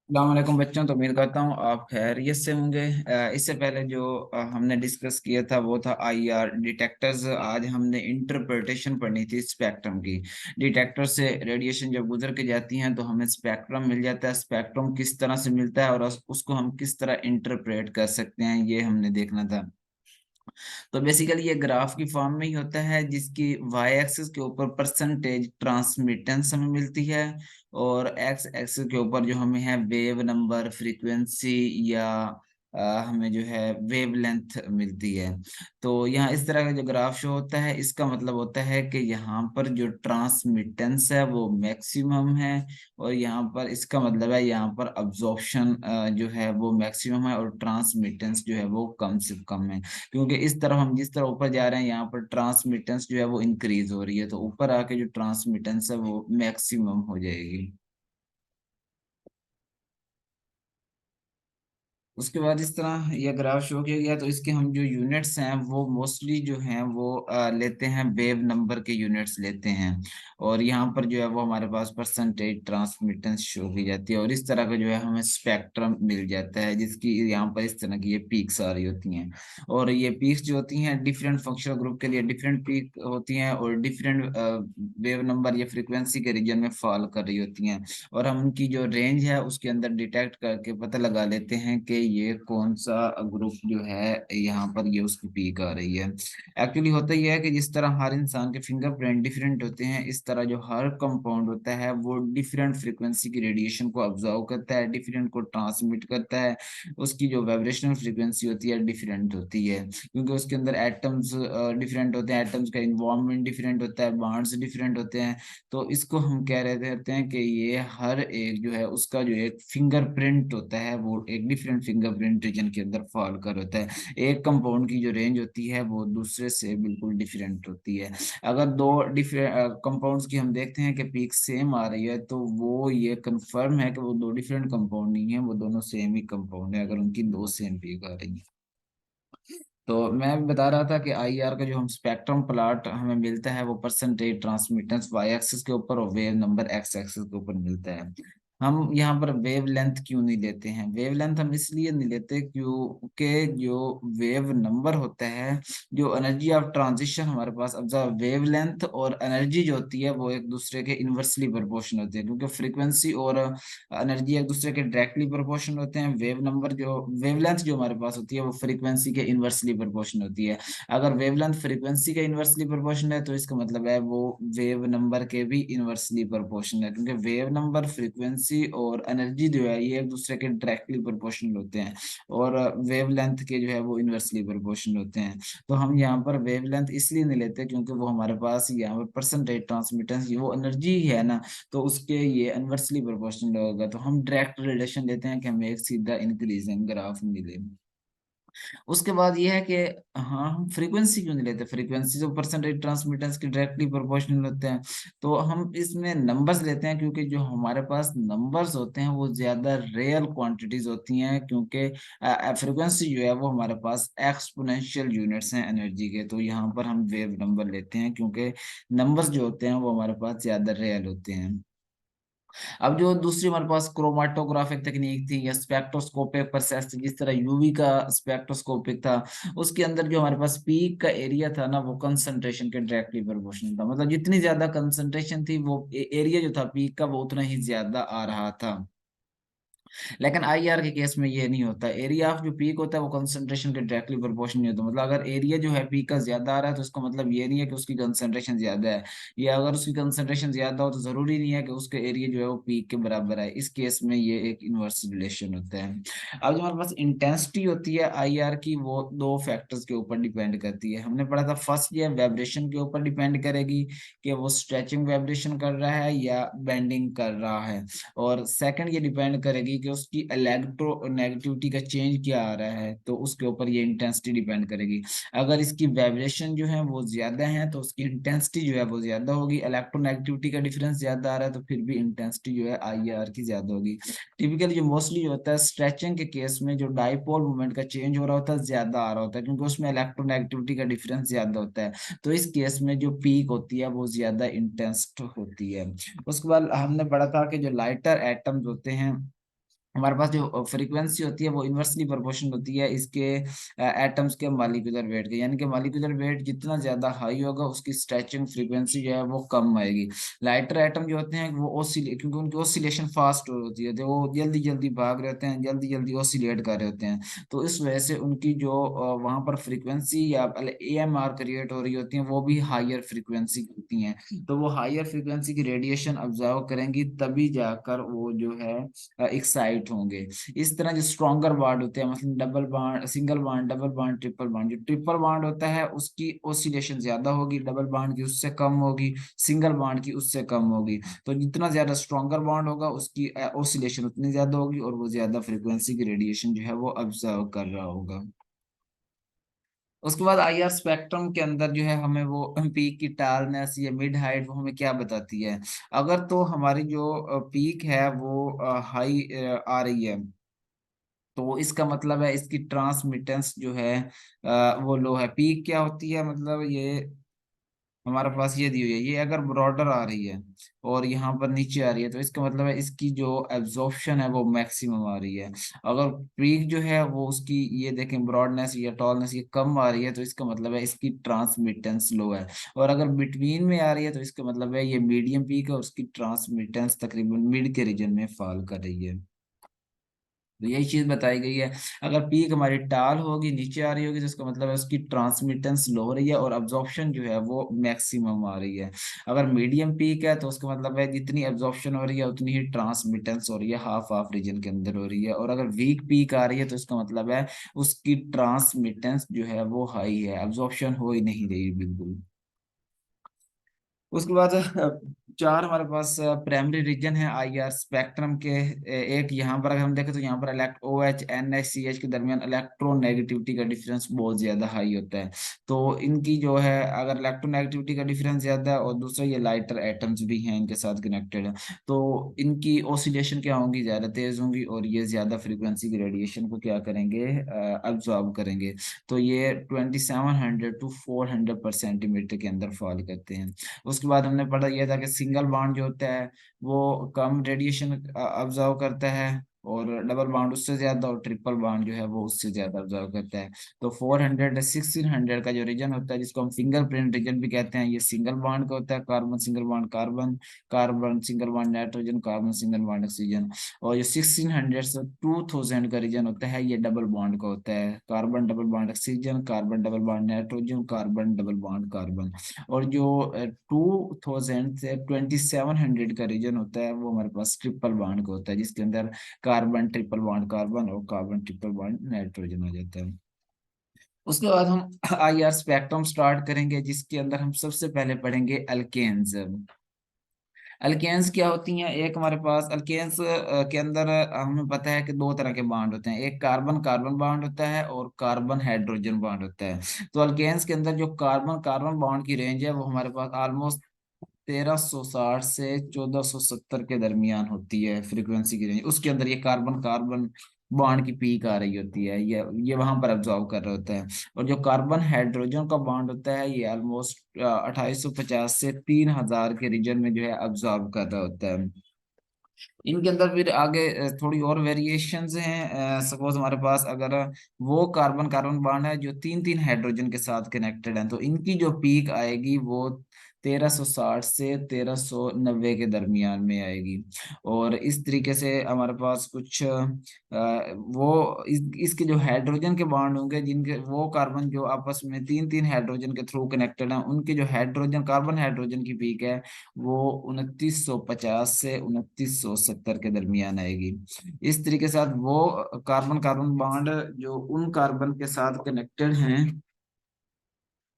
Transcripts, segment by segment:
वालेकुम बच्चों। तो उम्मीद करता हूँ आप खैरियत से होंगे। इससे पहले जो हमने डिस्कस किया था वो था आईआर डिटेक्टर्स। आज हमने इंटरप्रिटेशन पढ़नी थी स्पेक्ट्रम की। डिटेक्टर से रेडिएशन जब गुजर के जाती हैं तो हमें स्पेक्ट्रम मिल जाता है। स्पेक्ट्रम किस तरह से मिलता है और उसको हम किस तरह इंटरप्रेट कर सकते हैं, ये हमने देखना था। तो बेसिकली ये ग्राफ की फॉर्म में ही होता है, जिसकी वाई एक्सिस के ऊपर परसेंटेज ट्रांसमिटेंस हमें मिलती है और एक्स एक्सिस के ऊपर जो हमें है वेव नंबर, फ्रीक्वेंसी या हमें जो है वेव लेंथ मिलती है। तो यहाँ इस तरह का जो ग्राफ शो होता है, इसका मतलब होता है कि यहाँ पर जो ट्रांसमिटेंस है वो मैक्सिमम है और यहाँ पर इसका मतलब है यहाँ पर अब्जॉर्प्शन जो है वो मैक्सिमम है और ट्रांसमिटेंस जो है वो कम से कम है। क्योंकि इस तरफ हम जिस तरह ऊपर जा रहे हैं यहाँ पर ट्रांसमिटेंस जो है वो इंक्रीज हो रही है, तो ऊपर आके जो ट्रांसमिटेंस है वो मैक्सिमम हो जाएगी। उसके बाद इस तरह यह ग्राफ शो किया गया, तो इसके हम जो यूनिट्स हैं वो मोस्टली जो हैं वो लेते हैं, वेव नंबर के यूनिट्स लेते हैं। और यहाँ पर जो है वो हमारे पास परसेंटेज ट्रांसमिटेंस शो की जाती है और इस तरह का जो है हमें स्पेक्ट्रम मिल जाता है, जिसकी यहाँ पर इस तरह की ये पीक्स आ रही होती हैं। और ये पीक्स जो होती हैं डिफरेंट फंक्शनल ग्रुप के लिए डिफरेंट पीक होती हैं और डिफरेंट वेव नंबर या फ्रीक्वेंसी के रीजन में फॉल कर रही होती हैं। और हम उनकी जो रेंज है उसके अंदर डिटेक्ट करके पता लगा लेते हैं कि ये कौन सा ग्रुप जो है यहाँ पर ये उसकी पीक आ रही है। एक्चुअली होता ही है कि जिस तरह हर इंसान के फिंगरप्रिंट डिफरेंट होते हैं, इस तरह जो हर कंपाउंड होता है वो डिफरेंट फ्रीक्वेंसी की रेडिएशन को ऑब्जर्व करता है, डिफरेंट को ट्रांसमिट करता है। उसकी जो वाइब्रेशनल फ्रीक्वेंसी होती है डिफरेंट होती है, क्योंकि उसके अंदर एटम्स डिफरेंट होते हैं, एटम्स का इन्वायरमेंट डिफरेंट होता है, बॉन्ड्स डिफरेंट होते हैं। तो इसको हम कह रहे होते हैं कि ये हर एक जो है उसका जो एक फिंगरप्रिंट होता है वो एक डिफरेंट फिंगरप्रिंट रीजन के अंदर फॉल कर होता है। एक कंपाउंड की जो रेंज होती है वो दूसरे से बिल्कुल डिफरेंट होती है। अगर दो डिफरेंट कंपाउंड्स की हम देखते हैं कि पीक सेम आ रही है, तो वो ये कंफर्म है कि वो दो डिफरेंट कंपाउंड नहीं है, वो दोनों सेम ही कंपाउंड है, अगर उनकी दो सेम पीक आ रही है। तो मैं भी बता रहा था कि आईआर का जो हम स्पेक्ट्रम प्लॉट हमें मिलता है वो परसेंटेज ट्रांसमिटेंस वाई एक्सिस के ऊपर और वेव नंबर एक्स एक्सिस के ऊपर मिलता है। हम यहाँ पर वेव लेंथ क्यों नहीं लेते हैं? वेव लेंथ हम इसलिए नहीं लेते क्योंकि जो वेव नंबर होता है, जो एनर्जी ऑफ ट्रांजिशन हमारे पास, अब वेव लेंथ और एनर्जी जो होती है वो एक दूसरे के इनवर्सली प्रोपोर्शनल होती है, क्योंकि फ्रीक्वेंसी और एनर्जी एक दूसरे के डायरेक्टली प्रोपोर्शनल होते हैं। वेवलेंथ जो हमारे पास होती है वो फ्रीक्वेंसी के इनवर्सली प्रोपोर्शनल होती है। अगर वेवलेंथ फ्रीक्वेंसी के इनवर्सली प्रोपोर्शनल है तो इसका मतलब है वो वेव नंबर के भी इनवर्सली प्रोपोर्शनल है, क्योंकि वेव नंबर, फ्रीक्वेंसी और एनर्जी जो है ये एक दूसरे के डायरेक्टली प्रोपोर्शनल होते हैं और वेवलेंथ के जो है वो इनवर्सली प्रोपोर्शनल होते हैं। तो हम यहाँ पर वेवलेंथ इसलिए नहीं लेते क्योंकि वो हमारे पास यहाँ पर परसेंटेज ट्रांसमिटेंस, वो एनर्जी है ना, तो उसके ये इनवर्सली प्रोपोर्शनल होगा। तो हम डायरेक्ट रिलेशन लेते हैं कि हमें एक सीधा इंक्रीजिंग ग्राफ मिले। उसके बाद ये है कि हाँ, हम फ्रीक्वेंसी क्यों नहीं लेते? फ्रीक्वेंसी जो परसेंटेज ट्रांसमिटेंस के डायरेक्टली प्रोपोर्शनल होते हैं। तो हम इसमें नंबर्स लेते हैं क्योंकि जो हमारे पास नंबर्स होते हैं वो ज्यादा रियल क्वांटिटीज होती हैं, क्योंकि फ्रीक्वेंसी जो है वो हमारे पास एक्सपोनेंशियल यूनिट्स हैं एनर्जी के। तो यहाँ पर हम वेव नंबर लेते हैं क्योंकि नंबर्स जो होते हैं वो हमारे पास ज्यादा रियल होते हैं। अब जो दूसरी हमारे पास क्रोमाटोग्राफिक तकनीक थी या स्पेक्ट्रोस्कोपिक प्रोसेस थी, जिस तरह यूवी का स्पेक्ट्रोस्कोपिक था, उसके अंदर जो हमारे पास पीक का एरिया था ना वो कंसंट्रेशन के डायरेक्टली प्रोपोर्शनल था। मतलब जितनी ज्यादा कंसंट्रेशन थी वो एरिया जो था पीक का वो उतना ही ज्यादा आ रहा था। लेकिन आईआर के केस में ये नहीं होता। एरिया ऑफ जो पीक होता है वो कंसंट्रेशन के डायरेक्टली प्रोपोर्शनल नहीं होता। मतलब अगर एरिया जो है पीक का ज्यादा आ रहा है तो इसका मतलब ये नहीं है कि उसकी कंसंट्रेशन ज्यादा है, या अगर उसकी कंसंट्रेशन ज्यादा हो तो जरूरी नहीं है कि उसके एरिया जो है वो पीक के बराबर है। इस केस में ये एक इनवर्स रिलेशन होता है। अब जो हमारे पास इंटेंसिटी होती है आईआर की, वो दो फैक्टर्स के ऊपर डिपेंड करती है। हमने पढ़ा था फर्स्ट, ये वाइब्रेशन के ऊपर डिपेंड करेगी कि वो स्ट्रेचिंग वाइब्रेशन कर रहा है या बेंडिंग कर रहा है। और सेकंड, ये डिपेंड करेगी कि उसकी इलेक्ट्रोनेगेटिविटी का चेंज क्या आ रहा है, तो उसके ऊपर ये इंटेंसिटी डिपेंड करेगी। अगर इसकी वाइब्रेशन जो है वो ज्यादा है तो उसकी इंटेंसिटी जो है वो ज्यादा होगी। इलेक्ट्रोनेगेटिविटी का डिफरेंस ज्यादा आ रहा है तो फिर भी इंटेंसिटी जो है आईआर की ज्यादा होगी। टिपिकली जो मोस्टली जो होता है स्ट्रेचिंग के केस में, जो डाइपोल मोमेंट का चेंज हो रहा होता है ज्यादा आ रहा होता है, क्योंकि उसमें इलेक्ट्रोनेगेटिविटी का डिफरेंस ज्यादा होता है। तो इस केस में जो पीक होती है वो ज्यादा इंटेंस होती है। उसके बाद हमने पढ़ा था कि जो लाइटर एटम्स होते हैं हमारे पास जो फ्रीक्वेंसी होती है वो इन्वर्सली प्रोपोर्शनल होती है इसके एटम्स के मॉलिक्यूलर वेट के, यानी कि मॉलिक्यूलर वेट जितना ज्यादा हाई होगा उसकी स्ट्रेचिंग फ्रीक्वेंसी जो है वो कम आएगी। लाइटर एटम जो होते हैं वो ओसिलेट, क्योंकि उनकी ओसिलेशन फास्ट होती है, तो वो जल्दी जल्दी भाग रहे होते हैं, जल्दी जल्दी ओसिलेट कर रहे होते हैं, तो इस वजह से उनकी जो वहां पर फ्रीक्वेंसी या AMR क्रिएट हो रही होती है वो भी हायर फ्रीक्वेंसी की होती हैं। तो वो हायर फ्रीक्वेंसी की रेडिएशन ऑब्जर्व करेंगी तभी जाकर वो जो है एक्साइट होंगे। इस तरह जो स्ट्रॉन्गर बॉन्ड होते हैं, मतलब double bond, single bond, double bond, triple bond, जो ट्रिपल बॉन्ड होता है उसकी ओसिलेशन ज्यादा होगी, डबल बॉन्ड की उससे कम होगी, सिंगल बॉन्ड की उससे कम होगी। तो जितना ज्यादा स्ट्रॉन्गर बॉन्ड होगा उसकी ओसिलेशन उतनी ज्यादा होगी और वो ज्यादा फ्रिक्वेंसी की रेडिएशन जो है वो ऑब्जर्व कर रहा होगा। उसके बाद IR स्पेक्ट्रम के अंदर जो है हमें वो पीक की टालनेस या मिड हाइट वो हमें क्या बताती है। अगर तो हमारी जो पीक है वो हाई आ रही है, तो इसका मतलब है इसकी ट्रांसमिटेंस जो है वो लो है। पीक क्या होती है, मतलब ये हमारे पास ये दी हुई है, ये अगर ब्रॉडर आ रही है और यहाँ पर नीचे आ रही है तो इसका मतलब है इसकी जो एब्जॉर्प्शन है वो मैक्सिमम आ रही है। अगर पीक जो है वो उसकी, ये देखें, ब्रॉडनेस या टॉलनेस ये कम आ रही है तो इसका मतलब है इसकी ट्रांसमिटेंस लो है। और अगर बिटवीन में आ रही है तो इसका मतलब है ये मीडियम पीक है और उसकी ट्रांसमिटेंस तकरीबन मिड के रीजन में फॉल कर रही है। तो यही चीज बताई गई है। अगर पीक हमारी टाल होगी, नीचे आ रही होगी, तो इसका मतलब है उसकी ट्रांसमिटेंस लो हो रही है और अब्जॉर्प्शन जो है वो मैक्सिमम आ रही है। अगर मीडियम पीक है तो उसका मतलब है जितनी अब्जॉर्प्शन हो रही है उतनी ही ट्रांसमिटेंस हो रही है, हाफ हाफ रीजन के अंदर हो रही है। और अगर वीक पीक आ रही है तो इसका मतलब है उसकी ट्रांसमिटेंस जो है वो हाई है, अब्जॉर्प्शन हो ही नहीं रही बिल्कुल। उसके बाद चार हमारे पास प्राइमरी रीजन है IR स्पेक्ट्रम के। एक यहाँ पर अगर हम देखें तो यहाँ पर OH NH CH के दरमियान इलेक्ट्रोनेगेटिविटी का डिफरेंस बहुत ज्यादा हाई होता है। तो इनकी जो है, अगर इलेक्ट्रोनेगेटिविटी का डिफरेंस ज्यादा है और दूसरा ये लाइटर एटम्स भी हैं इनके साथ कनेक्टेड है, तो इनकी ओसिलेशन क्या होंगी, ज्यादा तेज होंगी और ये ज्यादा फ्रीक्वेंसी की रेडिएशन को क्या करेंगे, अब्जॉर्ब करेंगे। तो ये 2700 to 400 पर सेंटीमीटर के अंदर फॉल करते हैं। उसके बाद हमने पढ़ा यह था कि सिंगल बॉन्ड जो होता है वो कम रेडिएशन ऑब्जर्व करता है और डबल बॉन्ड उससे ज्यादा, और ट्रिपल बॉन्ड जो है वो उससे ज्यादा ऑब्जर्व करता है। तो 400 1600 का जो रीजन होता है जिसको हम फिंगरप्रिंट रीजन भी कहते हैं, ये सिंगल बॉन्ड का होता है, carbon single bond carbon, carbon single bond nitrogen, carbon single bond oxygen. और ये 1600 से 2000 का रीजन होता है ये डबल बॉन्ड का होता है, carbon double bond oxygen, carbon double bond nitrogen, carbon double bond carbon. और जो 2000 से 2700 का रीजन होता है वो हमारे पास ट्रिपल बॉन्ड का होता है, जिसके अंदर कार्बन ट्रिपल बॉन्ड कार्बन और कार्बन ट्रिपल बॉन्ड नाइट्रोजन हो जाता है। उसके बाद हम IR स्पेक्ट्रम स्टार्ट करेंगे जिसके अंदर हम सबसे पहले पढ़ेंगे अल्केन्स। अल्केन्स क्या होती हैं, एक हमारे पास अल्केन्स के अंदर हमें पता है कि दो तरह के बॉन्ड होते हैं, एक कार्बन कार्बन बॉन्ड होता है और कार्बन हाइड्रोजन बॉन्ड होता है। तो अल्केन्स के अंदर जो कार्बन कार्बन बॉन्ड की रेंज है वो हमारे पास ऑलमोस्ट 1360 से 1470 के दरमियान होती है फ्रीक्वेंसी की रेंज। उसके अंदर ये कार्बन कार्बन बॉन्ड की पीक आ रही होती है, ये वहां पर ऑब्जॉर्व कर रहा होता है। और जो कार्बन हाइड्रोजन का बॉन्ड होता है ये ऑलमोस्ट 2850 से 3000 के रीजन में जो है ऑब्जॉर्व कर रहा होता है। इनके अंदर फिर आगे थोड़ी और वेरिएशंस हैं। सपोज हमारे पास अगर वो कार्बन कार्बन बॉन्ड है जो तीन तीन हाइड्रोजन के साथ कनेक्टेड है, तो इनकी जो पीक आएगी वो 1360 से 1390 के दरमियान में आएगी। और इस तरीके से हमारे पास कुछ इसके जो हाइड्रोजन के बॉन्ड होंगे जिनके वो कार्बन जो आपस में तीन तीन हाइड्रोजन के थ्रू कनेक्टेड हैं, उनके जो हाइड्रोजन कार्बन हाइड्रोजन की पीक है वो 2950 से 2970 के दरमियान आएगी। इस तरीके से वो कार्बन कार्बन बॉन्ड जो उन कार्बन के साथ कनेक्टेड हैं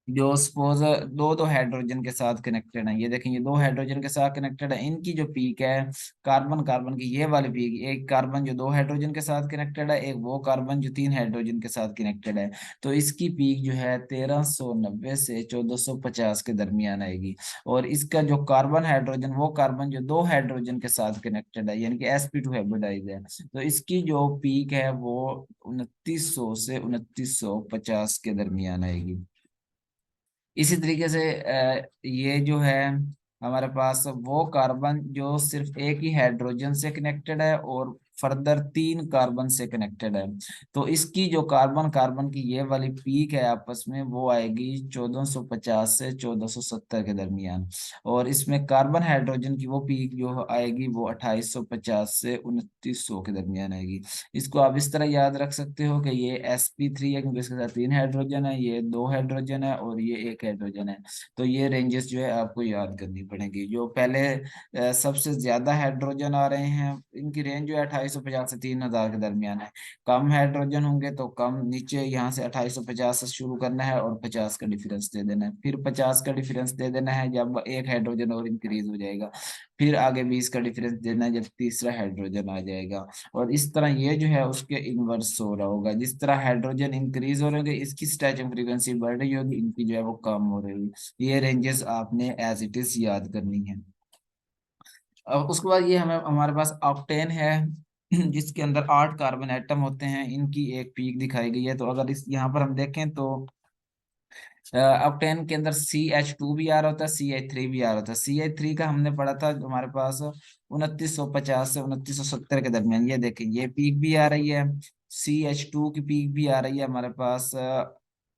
जो सपोज दो दो हाइड्रोजन के साथ कनेक्टेड है, ये देखें ये दो हाइड्रोजन के साथ कनेक्टेड है, इनकी जो पीक है कार्बन कार्बन की ये वाली पीक, एक कार्बन जो दो हाइड्रोजन के साथ कनेक्टेड है, एक वो कार्बन जो तीन हाइड्रोजन के साथ कनेक्टेड है, तो इसकी पीक जो है 1390 से 1450 के दरमियान आएगी। और इसका जो कार्बन हाइड्रोजन, वो कार्बन जो दो हाइड्रोजन के साथ कनेक्टेड है यानी कि sp2 हाइब्रिडाइज है, तो इसकी जो पीक है वो 2900 से 2950 के दरमियान आएगी। इसी तरीके से ये जो है हमारे पास वो कार्बन जो सिर्फ एक ही हाइड्रोजन से कनेक्टेड है और फर्दर 3 कार्बन से कनेक्टेड है। तो इसकी जो कार्बन कार्बन की ये वाली पीक है आपस में, वो आएगी 1450 से 1470 के दरमियान। और इसमें कार्बन हाइड्रोजन की वो पीक जो आएगी वो 2850 से 2900 के दरमियान आएगी। इसको आप इस तरह याद रख सकते हो कि ये sp3 है क्योंकि इसके साथ 3 हाइड्रोजन है, ये 2 हाइड्रोजन है और ये 1 हाइड्रोजन है। तो ये रेंजेस जो है आपको याद करनी पड़ेगी। जो पहले सबसे ज्यादा हाइड्रोजन आ रहे हैं, इनकी रेंज जो है 2850 से 3000 के दरमियान है। कम हाइड्रोजन होंगे तो कम, नीचे यहाँ से 2850 से शुरू करना है और 50 का डिफरेंस दे देना है, फिर 50 का डिफरेंस दे देना है जब 1 हाइड्रोजन और इंक्रीज हो जाएगा, फिर आगे 20 का डिफरेंस देना है जब तीसरा हाइड्रोजन आ जाएगा। और इस तरह ये जो है उसके इनवर्स हो रहा होगा, जिस तरह हाइड्रोजन इंक्रीज हो रहे होंगे इसकी स्ट्रेचिंग फ्रीक्वेंसी बढ़ रही होगी, इनकी जो है वो कम हो रही होगी। ये रेंजेस आपने एज इट इज याद करनी है। अब उसके बाद ये हमें हमारे पास ऑक्टेन है जिसके अंदर 8 कार्बन एटम होते हैं, इनकी एक पीक दिखाई गई है। तो अगर इस यहाँ पर हम देखें तो ऑक्टेन के अंदर CH2 भी आ रहा होता है, CH3 भी आ रहा होता है। CH3 का हमने पढ़ा था हमारे पास 2950 से 2970 के दरमियान। ये देखें ये पीक भी आ रही है, CH2 की पीक भी आ रही है हमारे पास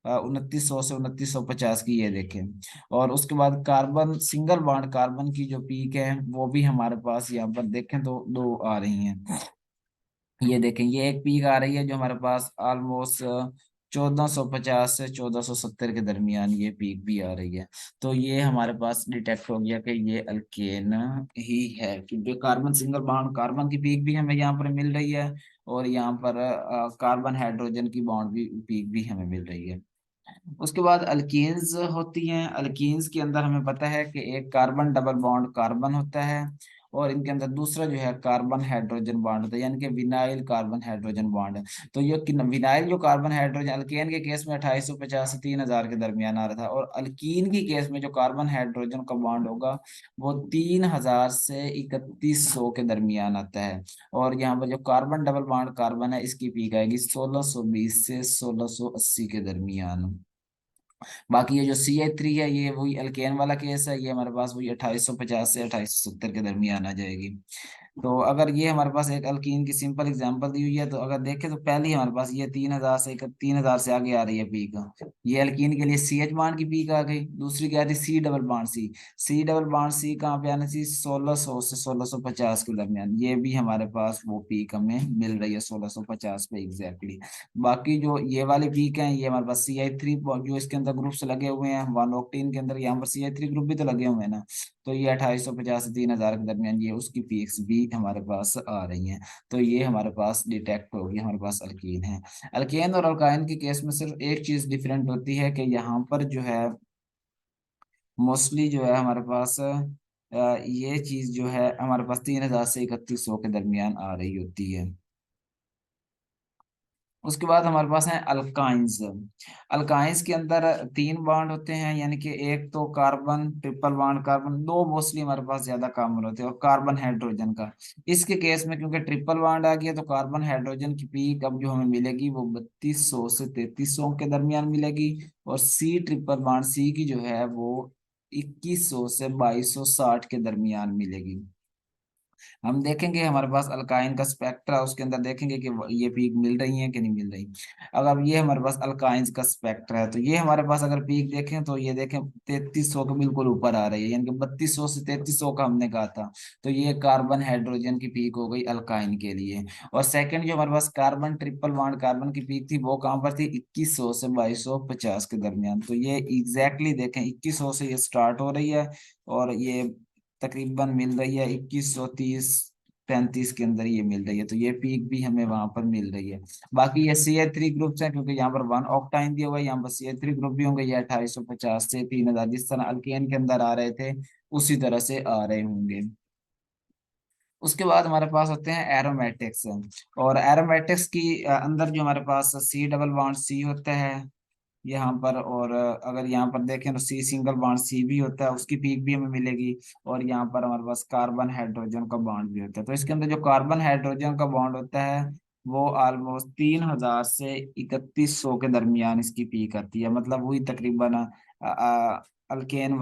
2900 से 2950 की, ये देखें। और उसके बाद कार्बन सिंगल बॉन्ड कार्बन की जो पीक है वो भी हमारे पास यहाँ पर देखें तो 2 आ रही हैं। ये देखें ये एक पीक आ रही है जो हमारे पास ऑलमोस्ट 1450 से 1470 के दरमियान ये पीक भी आ रही है। तो ये हमारे पास डिटेक्ट हो गया कि ये अल्केन ही है, क्योंकि कार्बन सिंगल बॉन्ड कार्बन की पीक भी हमें यहाँ पर मिल रही है और यहाँ पर कार्बन हाइड्रोजन की बॉन्ड भी पीक भी हमें मिल रही है। उसके बाद अल्कीन्स होती हैं। अल्कीन्स के अंदर हमें पता है कि एक कार्बन डबल बॉन्ड कार्बन होता है और इनके अंदर दूसरा जो है कार्बन हाइड्रोजन बॉन्ड होता है, यानी कि विनाइल कार्बन हाइड्रोजन बॉन्ड है। तो ये विनाइल जो कार्बन हाइड्रोजन अल्केन के केस में 2850 से 3000 के दरमियान आ रहा था, और अल्कीन की केस में जो कार्बन हाइड्रोजन का बॉन्ड होगा वो 3000 से 3100 के दरमियान आता है। और यहाँ पर जो कार्बन डबल बॉन्ड कार्बन है इसकी पीक आएगी 1620 से 1680 के दरमियान। बाकी ये जो CH3 है ये वही अल्केन वाला केस है, ये हमारे पास वही 2850 से 2870 के दरमियान आ जाएगी। तो अगर ये हमारे पास एक अल्कीन की सिंपल एग्जांपल दी हुई है, तो अगर देखें तो पहले ही हमारे पास ये 3000 से आगे आ रही है पीक। ये अल्कीन के लिए CH बांड की पीक आ गई। दूसरी क्या थी, सी डबल बांड सी कहाँ पे आनी थी, 1600 से 1650 के दरमियान। ये भी हमारे पास वो पीक हमें मिल रही है 1650 पे एग्जैक्टली। बाकी जो ये वाले पीक हैं ये हमारे पास CH3 जो इसके अंदर ग्रुप्स लगे हुए हैं 1 ऑक्टेन के अंदर, यहाँ पर CH3 ग्रुप भी तो लगे हुए हैं ना। तो ये 2850 से 3000 के दरमियान ये उसकी पीक्स भी हमारे पास आ रही हैं। तो ये हमारे पास डिटेक्ट होगी, हमारे पास अल्कीन है। अल्केन और अल्काइन के केस में सिर्फ एक चीज डिफरेंट होती है कि यहाँ पर जो है मोस्टली जो है हमारे पास ये चीज जो है हमारे पास 3000 से 3100 के दरमियान आ रही होती है। उसके बाद हमारे पास है अल्काइंस। अल्काइंस के अंदर 3 बॉन्ड होते हैं, यानी कि एक तो कार्बन ट्रिपल बॉन्ड कार्बन, दो मोस्टली हमारे पास ज्यादा कॉमन होते हैं, और कार्बन हाइड्रोजन का। इसके केस में क्योंकि ट्रिपल बॉन्ड आ गया तो कार्बन हाइड्रोजन की पीक अब जो हमें मिलेगी वो 3200 से 3300 के दरमियान मिलेगी। और सी ट्रिपल बॉन्ड सी की जो है वो 2100 से 2260 के दरमियान मिलेगी। हम देखेंगे हमारे पास अल्काइन का स्पेक्ट्रा, उसके अंदर देखेंगे कि ये पीक मिल रही है कि नहीं मिल रही। अगर ये हमारे पास अल्काइंस का स्पेक्ट्रा है तो ये हमारे पास अगर पीक देखें तो ये देखें 3300 के बिल्कुल ऊपर आ रही है, यानी कि 3200 से 3300 का हमने कहा था। तो ये कार्बन हाइड्रोजन की पीक हो गई अल्काइन के लिए। और सेकंड जो हमारे पास कार्बन ट्रिपल बॉन्ड कार्बन की पीक थी वो कहाँ पर थी, 2100 से 2250 के दरमियान। तो ये एग्जैक्टली देखें 2100 से ये स्टार्ट हो रही है और ये तकरीबन मिल रही है 2130-35 के अंदर ये मिल रही है। तो ये पीक भी हमें वहां पर मिल रही है। बाकी ये CH3 ग्रुप्स हैं क्योंकि यहाँ पर 1 ऑक्टाइन दिया हुआ है, यहाँ पर CH3 ग्रुप भी होंगे। ये 2850 से 3000 जिस तरह अल्केन के अंदर आ रहे थे उसी तरह से आ रहे होंगे। उसके बाद हमारे पास होते हैं एरोमेटिक्स। और एरोमेटिक्स की अंदर जो हमारे पास सी डबल बॉन्ड सी होता है यहाँ पर, और अगर यहाँ पर देखें तो सी सिंगल बॉन्ड सी भी होता है, उसकी पीक भी हमें मिलेगी। और यहाँ पर हमारे पास कार्बन हाइड्रोजन का बॉन्ड भी होता है। तो इसके अंदर जो कार्बन हाइड्रोजन का बॉन्ड होता है वो ऑलमोस्ट 3000 से 3100 के दरमियान इसकी पीक आती है, मतलब वही तकरीबन अल्कीन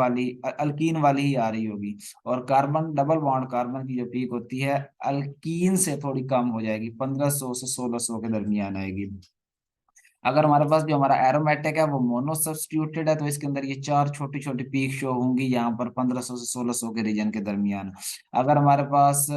वाली ही आ रही होगी। और कार्बन डबल बॉन्ड कार्बन की जो पीक होती है अल्कीन से थोड़ी कम हो जाएगी, 1500 से 1600 के दरमियान आएगी। अगर हमारे पास जो हमारा एरोमेटिक है वो मोनो सब्स्टिट्यूटेड है, तो इसके अंदर ये चार छोटी छोटी पीक शो होंगी यहाँ पर 1500 से 1600 के रीजन के दरमियान। अगर हमारे पास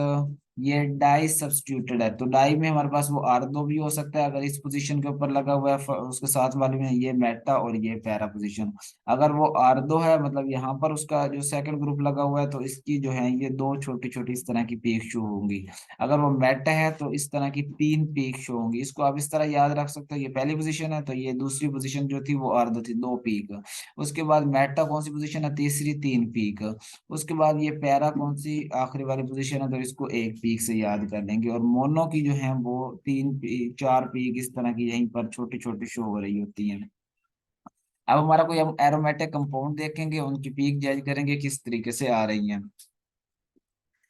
ये डाई सब्स्टिट्यूटेड है, तो डाई में हमारे पास वो आर दो भी हो सकता है, अगर इस पोजीशन के ऊपर लगा हुआ है उसके साथ वाले में ये मेटा और ये पैरा पोजीशन। अगर वो आर दो है, मतलब यहाँ पर उसका जो सेकंड ग्रुप लगा हुआ है, तो इसकी जो है ये दो छोटी छोटी इस तरह की पीक शो होंगी। अगर वो मेटा है तो इस तरह की तीन पीक शो होंगी। इसको आप इस तरह याद रख सकते हो, ये पहली पोजीशन है तो ये दूसरी पोजीशन जो थी वो अर्ध थी, दो पीक। उसके बाद मेटा कौन सी पोजीशन है, तीसरी, तीन पीक। उसके बाद ये पैरा कौन सी आखिरी वाली पोजीशन है, तो इसको एक पीक से याद कर लेंगे। और मोनो की जो है वो चार पीक इस तरह की यहीं पर छोटी छोटी शो हो रही होती हैं। अब हमारा कोई हम एरोमेटिक कंपाउंड देखेंगे, उनकी पीक जज करेंगे किस तरीके से आ रही हैं।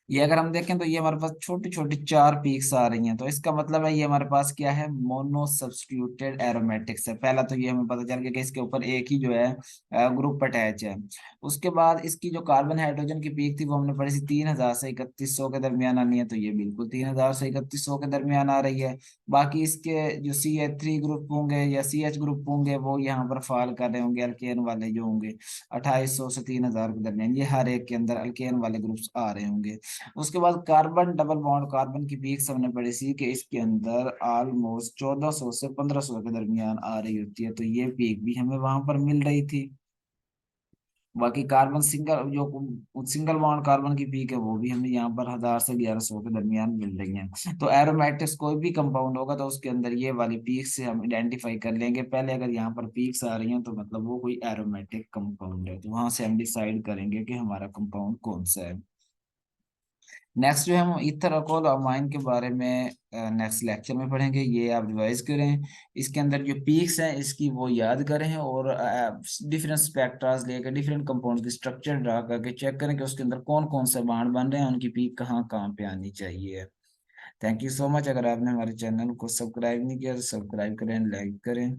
ये अगर हम देखें तो ये हमारे पास छोटी छोटी चार पीक्स आ रही हैं, तो इसका मतलब है ये हमारे पास क्या है, मोनो सब्स्टिट्यूटेड एरोमेटिक्स है। पहला तो ये हमें पता चल गया कि इसके ऊपर एक ही जो है ग्रुप अटैच है। उसके बाद इसकी जो कार्बन हाइड्रोजन की पीक थी वो हमने पढ़ी थी 3000 से 3100 के दरमियान आनी है, तो ये बिल्कुल 3000 से 3100 के दरमियान आ रही है। बाकी इसके जो CH3 ग्रुप होंगे या CH ग्रुप होंगे वो यहाँ पर फॉल कर रहे होंगे, अल्केन वाले जो होंगे 2800 से 3000 के दरमियान, ये हर एक के अंदर अल्केन वाले ग्रुप्स आ रहे होंगे। उसके बाद कार्बन डबल बॉन्ड कार्बन की पीक्स हमने पढ़ी सी कि इसके अंदर ऑलमोस्ट 1400 से 1500 के दरमियान आ रही होती है, तो ये पीक भी हमें वहां पर मिल रही थी। बाकी कार्बन सिंगल जो सिंगल बॉन्ड कार्बन की पीक है वो भी हमें यहाँ पर 1000 से 1100 के दरमियान मिल रही है। तो एरोमेटिक्स कोई भी कंपाउंड होगा तो उसके अंदर ये वाली पीक से हम आइडेंटिफाई कर लेंगे पहले। अगर यहाँ पर पीक्स आ रही हैं तो मतलब वो कोई एरोमेटिक कंपाउंड है, तो वहां से हम डिसाइड करेंगे कि हमारा कंपाउंड कौन सा है। नेक्स्ट जो है हम ईथर अल्कोहल अमाइन के बारे में नेक्स्ट लेक्चर में पढ़ेंगे, ये आप रिवाइज करें। इसके अंदर जो पीक्स हैं इसकी वो याद करें, और डिफरेंट स्पेक्ट्रास लेकर डिफरेंट कंपाउंड की स्ट्रक्चर ड्रा करके चेक करें कि उसके अंदर कौन कौन से बॉन्ड बन रहे हैं, उनकी पीक कहाँ कहाँ पे आनी चाहिए। Thank you so much. अगर आपने हमारे चैनल को सब्सक्राइब नहीं किया तो सब्सक्राइब करें, लाइक करें।